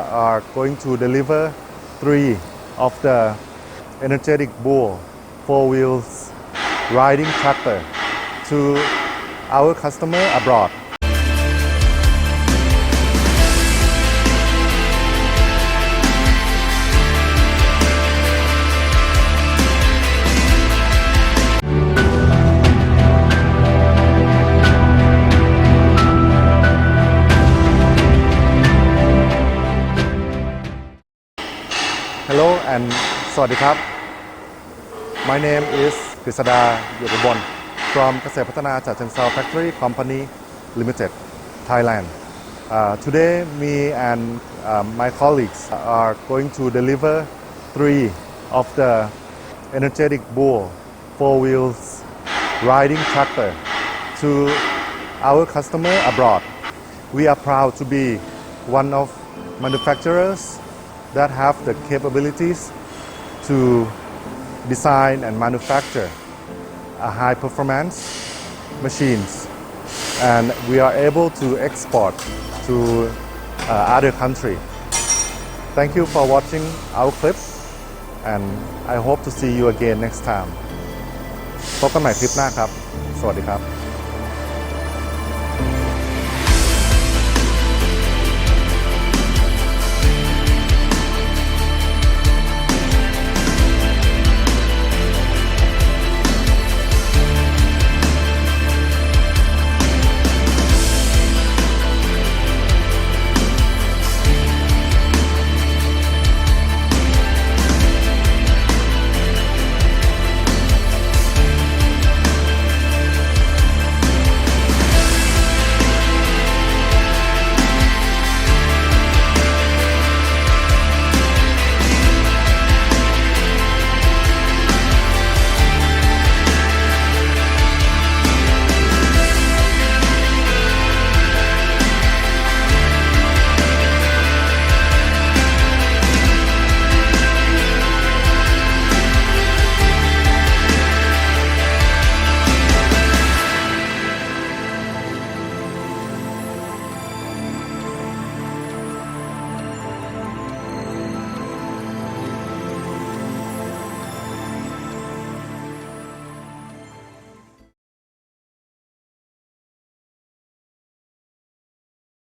are going to deliver 3 of the energetic bull 4 wheels riding tractor to our customer abroad. Hello and สวัสดีครับ My name is กฤษดาอยู่อุบล from เกษตรพัฒนาฉะเชิงเทรา Factory Company Limited Thailand. Today me and my colleagues are going to deliver 3 of the energetic bull 4 wheels riding tractor to our customer abroad. We are proud to be one of manufacturers that have the capabilities to design and manufacture a high performance machines, and we are able to export to other country. Thank you for watching our clip, and I hope to see you again next time. พบกันใหม่คลิปหน้าครับ สวัสดีครับ